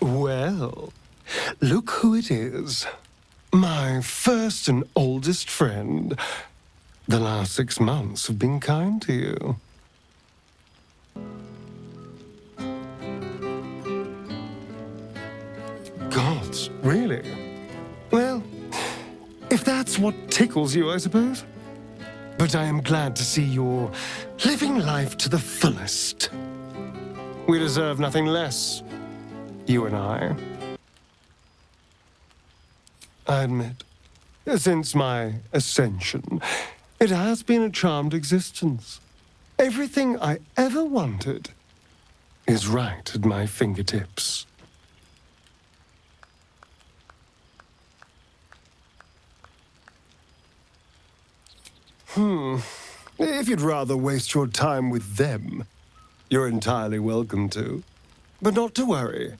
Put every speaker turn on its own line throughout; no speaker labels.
Well, look who it is. My first and oldest friend. The last 6 months have been kind to you. Gods, really? Well, if that's what tickles you, I suppose. But I am glad to see you're living life to the fullest. We deserve nothing less, you and I. I admit, since my ascension, it has been a charmed existence. Everything I ever wanted is right at my fingertips. If you'd rather waste your time with them, you're entirely welcome to. But not to worry.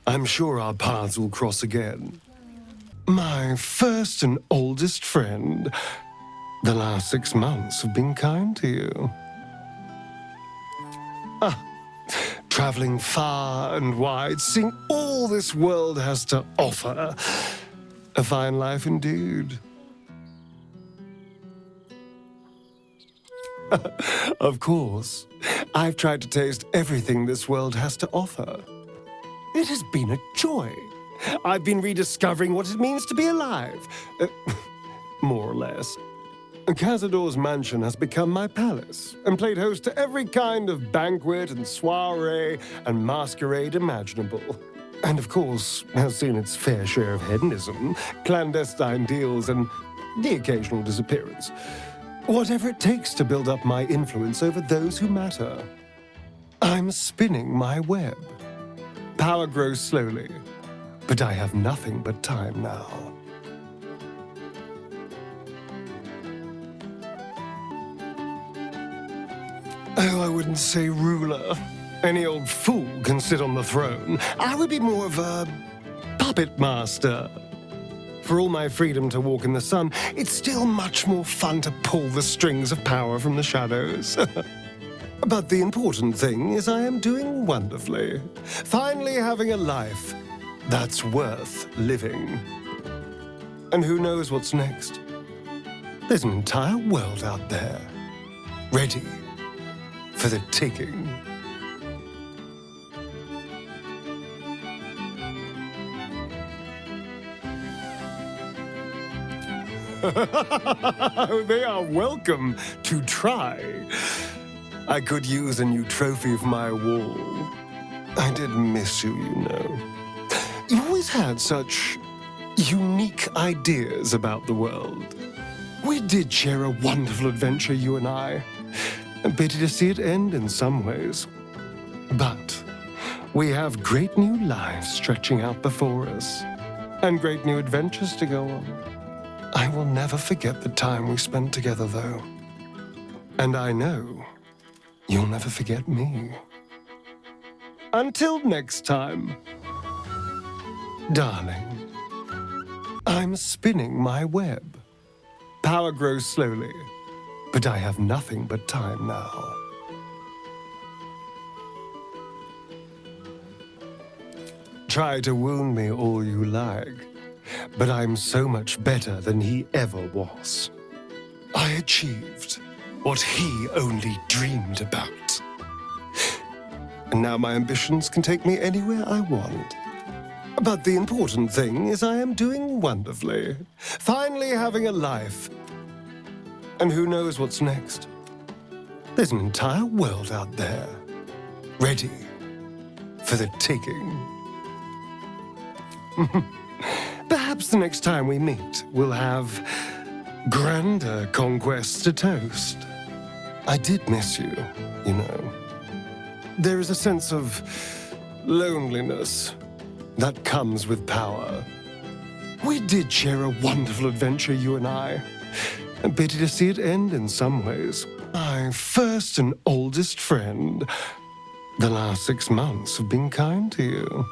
I'm sure our paths will cross again. My first and oldest friend. The last 6 months have been kind to you. Traveling far and wide, seeing all this world has to offer. A fine life indeed. Of course, I've tried to taste everything this world has to offer. It has been a joy. I've been rediscovering what it means to be alive. More or less. Cazador's mansion has become my palace and played host to every kind of banquet and soiree and masquerade imaginable. And of course, has seen its fair share of hedonism, clandestine deals, and the occasional disappearance. Whatever it takes to build up my influence over those who matter. I'm spinning my web. Power grows slowly, but I have nothing but time now. Oh, I wouldn't say ruler. Any old fool can sit on the throne. I would be more of a puppet master. For all my freedom to walk in the sun, it's still much more fun to pull the strings of power from the shadows. But the important thing is I am doing wonderfully. Finally having a life that's worth living. And who knows what's next? There's an entire world out there, ready for the taking. They are welcome to try. I could use a new trophy for my wall. I did miss you, you know. You always had such unique ideas about the world. We did share a wonderful adventure, you and I. A pity to see it end in some ways. But we have great new lives stretching out before us, and great new adventures to go on. I will never forget the time we spent together, though. And I know you'll never forget me. Until next time, darling, I'm spinning my web. Power grows slowly, but I have nothing but time now. Try to wound me all you like, but I'm so much better than he ever was. I achieved what he only dreamed about. And now my ambitions can take me anywhere I want. But the important thing is I am doing wonderfully. Finally having a life. And who knows what's next? There's an entire world out there, ready for the taking. Perhaps the next time we meet, we'll have grander conquests to toast. I did miss you, you know. There is a sense of loneliness that comes with power. We did share a wonderful adventure, you and I. A pity to see it end in some ways. My first and oldest friend. The last 6 months have been kind to you.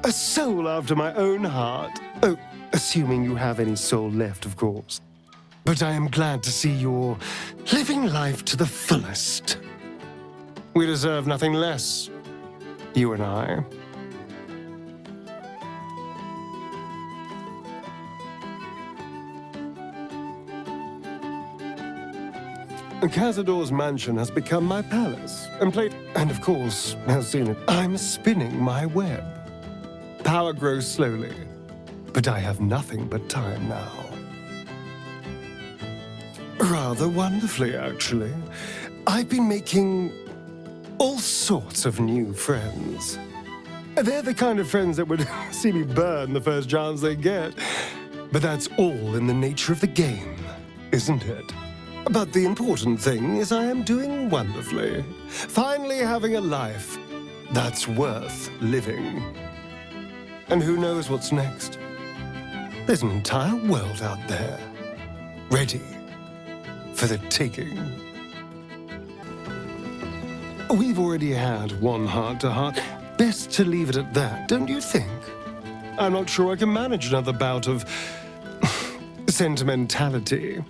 A soul after my own heart. Oh, assuming you have any soul left, of course. but I am glad to see you're living life to the fullest. We deserve nothing less, you and I. Cazador's mansion has become my palace, and of course, has seen it. I'm spinning my web. Power grows slowly, but I have nothing but time now. Rather wonderfully, actually. I've been making all sorts of new friends. They're the kind of friends that would see me burn the first chance they get. But that's all in the nature of the game, isn't it? But the important thing is I am doing wonderfully. Finally having a life that's worth living. And who knows what's next? There's an entire world out there, ready for the taking. We've already had one heart-to-heart. Best to leave it at that, don't you think? I'm not sure I can manage another bout of sentimentality.